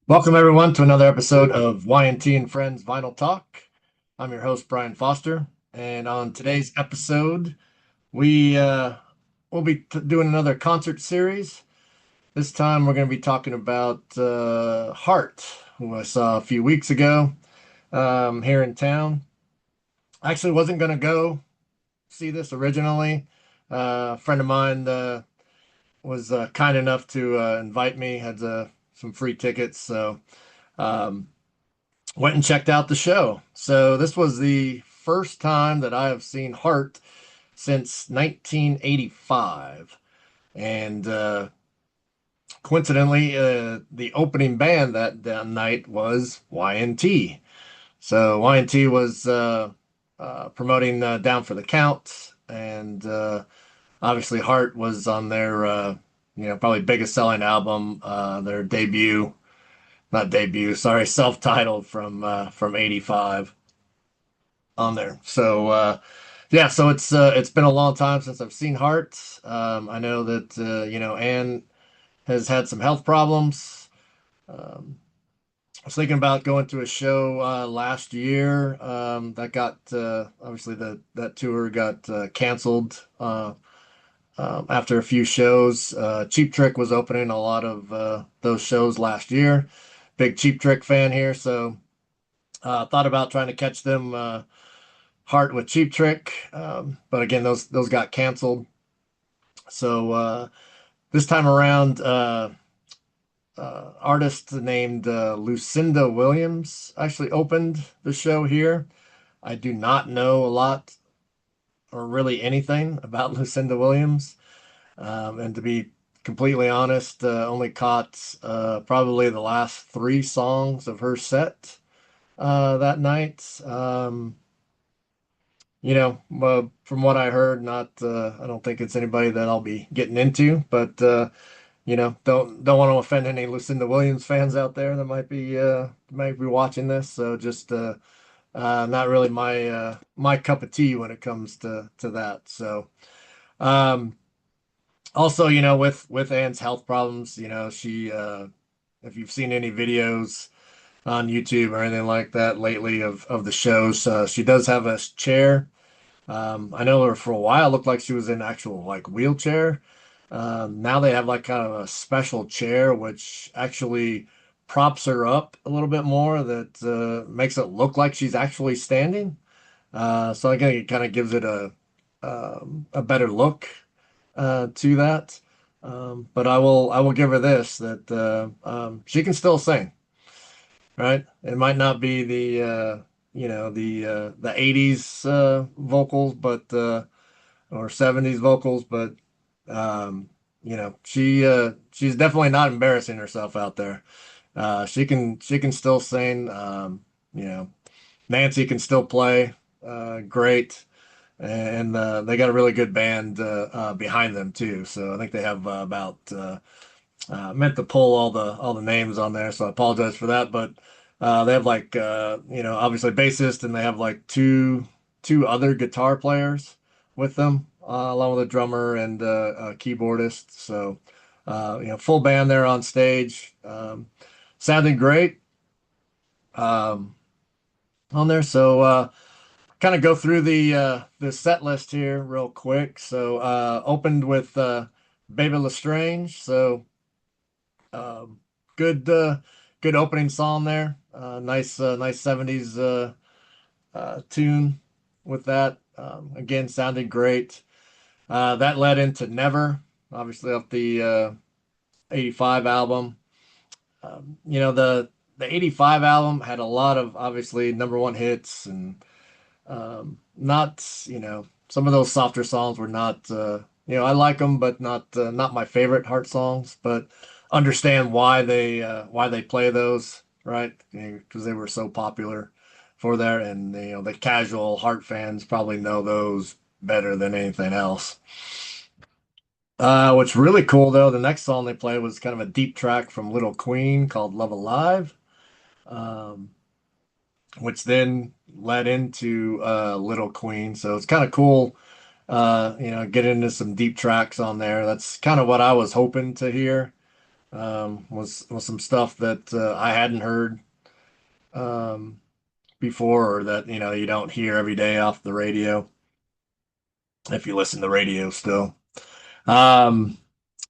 Welcome everyone to another episode of Y&T and Friends Vinyl Talk. I'm your host Brian Foster, and on today's episode, we'll be doing another concert series. This time, we're going to be talking about Heart, who I saw a few weeks ago here in town. I actually wasn't going to go see this originally. A friend of mine was kind enough to invite me, had some free tickets, so. Um, Went and checked out the show. So this was the first time that I have seen Heart since 1985. And coincidentally, the opening band that night was Y&T. So Y&T was promoting Down for the Count, and obviously Heart was on their probably biggest selling album, their debut, not debut, sorry, self-titled from '85 on there. So yeah, so it's been a long time since I've seen Heart. I know that Anne has had some health problems. Um, I was thinking about going to a show last year. That got obviously that tour got canceled after a few shows. Cheap Trick was opening a lot of those shows last year. Big Cheap Trick fan here, so thought about trying to catch them. Heart with Cheap Trick, but again, those got canceled. So this time around, artist named Lucinda Williams actually opened the show here. I do not know a lot or really anything about Lucinda Williams, and to be completely honest, only caught probably the last three songs of her set that night. From what I heard, not I don't think it's anybody that I'll be getting into, but don't want to offend any Lucinda Williams fans out there that might be watching this. So just not really my cup of tea when it comes to that. So um, also, with Anne's health problems, she if you've seen any videos on YouTube or anything like that lately of the shows, she does have a chair. I know her for a while. It looked like she was in actual like wheelchair. Now they have like kind of a special chair which actually props her up a little bit more. That makes it look like she's actually standing. So I think it kind of gives it a better look to that. But I will give her this that she can still sing, right? It might not be the 80s vocals, but or 70s vocals, but she's definitely not embarrassing herself out there. She can still sing. You know, Nancy can still play great, and they got a really good band behind them too. So I think they have about meant to pull all the names on there, so I apologize for that. But they have like obviously bassist, and they have like two other guitar players with them, along with a drummer and a keyboardist. So full band there on stage, sounding great um, on there. So kind of go through the set list here real quick. So opened with Baby Lestrange. So Um, good, good opening song there. Nice 70s tune with that. Again, sounded great. That led into Never, obviously off the '85 album. The '85 album had a lot of obviously number one hits, and not some of those softer songs were not I like them, but not my favorite Heart songs. But understand why they play those, right? Because they were so popular for that, and the casual Heart fans probably know those better than anything else. What's really cool though, the next song they played was kind of a deep track from Little Queen called Love Alive. Um, which then led into Little Queen. So it's kind of cool, get into some deep tracks on there. That's kind of what I was hoping to hear was some stuff that I hadn't heard um, before, or that you don't hear every day off the radio if you listen to radio still. Um,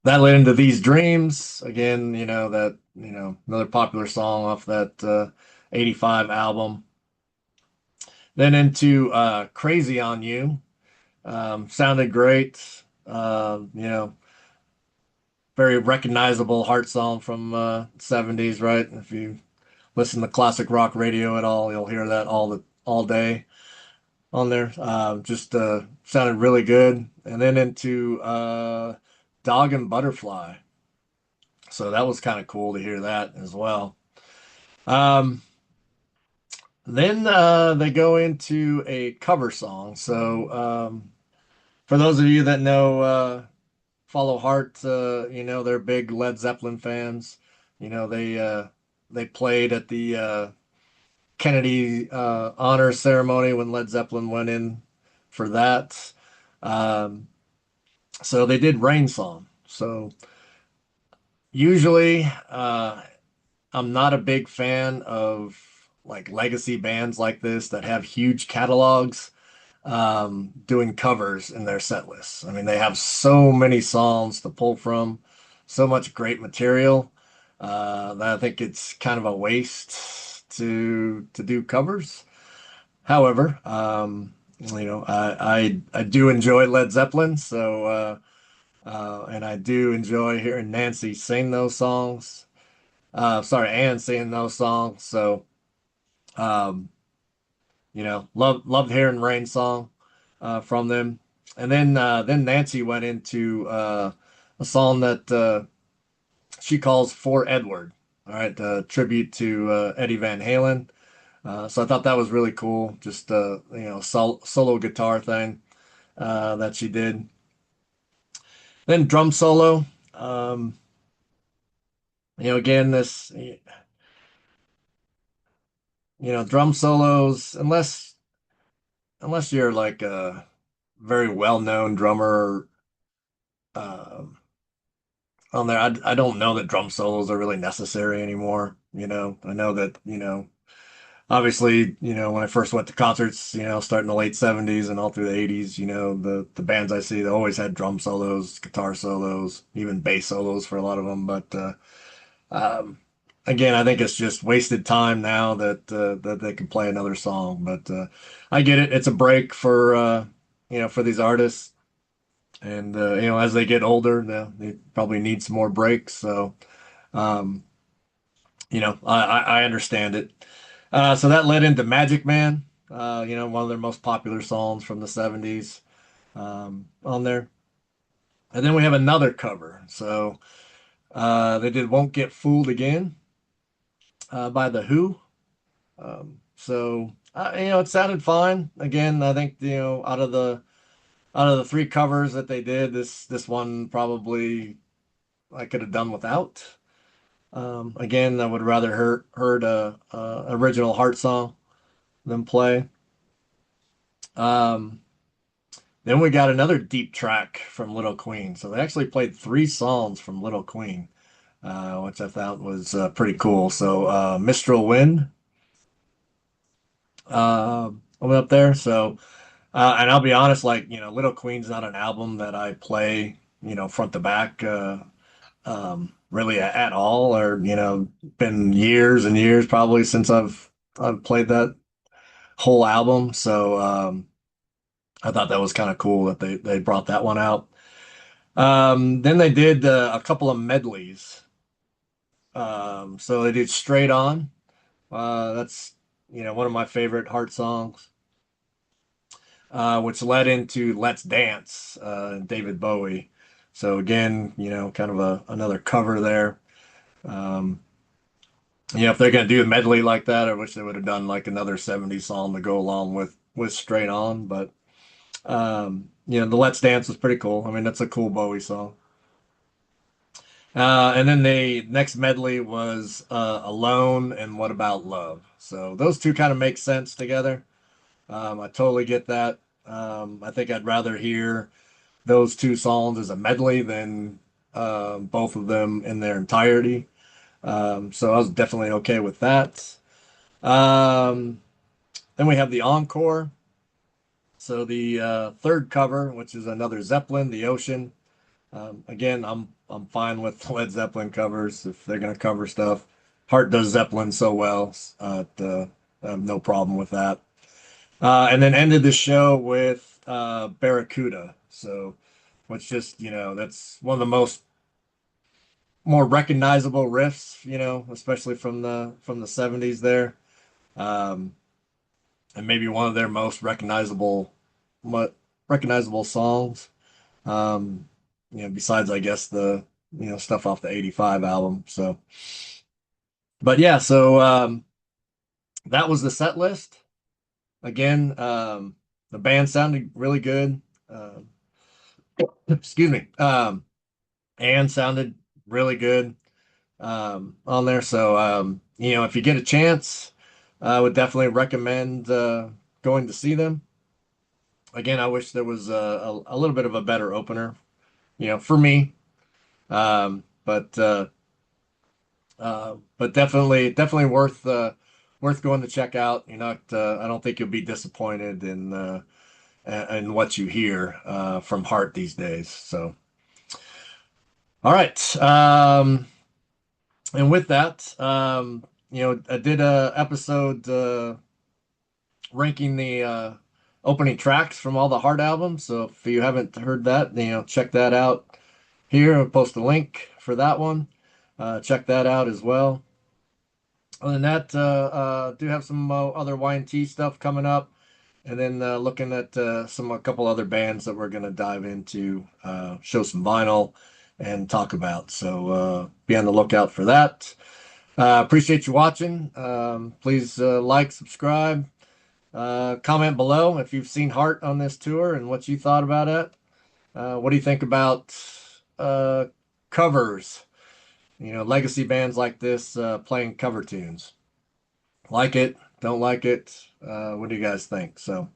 that led into These Dreams again. That another popular song off that '85 album. Then into Crazy on You. Sounded great. Very recognizable heart song from '70s, right? If you listen to classic rock radio at all, you'll hear that all day on there. Just sounded really good. And then into Dog and Butterfly. So that was kind of cool to hear that as well. Um, then they go into a cover song. So for those of you that know Follow Heart, they're big Led Zeppelin fans. They played at the Kennedy honor ceremony when Led Zeppelin went in for that. Um, so they did Rain Song. So usually, I'm not a big fan of like legacy bands like this that have huge catalogs doing covers in their set lists. I mean, they have so many songs to pull from, so much great material that I think it's kind of a waste to do covers. However, I do enjoy Led Zeppelin, so and I do enjoy hearing Nancy sing those songs. Sorry, Ann singing those songs. So, um, loved hearing Rain Song from them. And then Nancy went into a song that she calls For Edward. All right, tribute to Eddie Van Halen. So I thought that was really cool. Just solo guitar thing that she did. Then drum solo. Um, again, this drum solos, unless you're like a very well-known drummer uh, on there, I don't know that drum solos are really necessary anymore. I know that obviously, when I first went to concerts, starting in the late '70s and all through the '80s, the bands I see, they always had drum solos, guitar solos, even bass solos for a lot of them. But um, again, I think it's just wasted time now that they can play another song. But I get it; it's a break for for these artists, and as they get older, they probably need some more breaks. So um, I understand it. So that led into Magic Man, one of their most popular songs from the '70s on there. And then we have another cover. So they did Won't Get Fooled Again by The Who. It sounded fine. Again, I think, out of the three covers that they did, this one probably I could have done without. Again, I would rather heard a original Heart song than play. Um, Then we got another deep track from Little Queen. So they actually played three songs from Little Queen, which I thought was pretty cool. So Mistral Wind went up there. So and I'll be honest, like Little Queen's not an album that I play, front to back, really at all, or been years and years probably since I've played that whole album. So I thought that was kind of cool that they brought that one out. Then they did a couple of medleys. So they did Straight On. That's one of my favorite Heart songs, which led into Let's Dance, David Bowie. So again, kind of another cover there. Um, if they're gonna do a medley like that, I wish they would have done like another '70s song to go along with Straight On. But the Let's Dance was pretty cool. I mean, that's a cool Bowie song. And then the next medley was Alone and What About Love. So those two kind of make sense together. I totally get that. I think I'd rather hear those two songs as a medley than both of them in their entirety. So I was definitely okay with that. Um, then we have the encore. So the third cover, which is another Zeppelin, The Ocean. Again, I'm fine with Led Zeppelin covers if they're gonna cover stuff. Hart does Zeppelin so well, I have no problem with that. And then ended the show with Barracuda. So, which just that's one of the more recognizable riffs, especially from the 70s there. Um, and maybe one of their most recognizable songs. Besides I guess the stuff off the 85 album. So, but yeah, so that was the set list. Again, the band sounded really good. Excuse me. And sounded really good on there. So, if you get a chance, I would definitely recommend going to see them. Again, I wish there was a little bit of a better opener, for me. But definitely worth going to check out. You're not, I don't think you'll be disappointed in what you hear from Heart these days. So, all right. And with that, I did a episode ranking the opening tracks from all the Heart albums. So if you haven't heard that, check that out here. I'll post a link for that one. Check that out as well. Other than that, do have some other Y&T stuff coming up, and then looking at a couple other bands that we're going to dive into, show some vinyl, and talk about. So be on the lookout for that. Appreciate you watching. Please like, subscribe, comment below if you've seen Heart on this tour and what you thought about it. What do you think about uh, covers? Legacy bands like this playing cover tunes. Like it, don't like it. What do you guys think? So,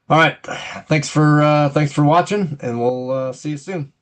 all right. Thanks for watching, and we'll see you soon.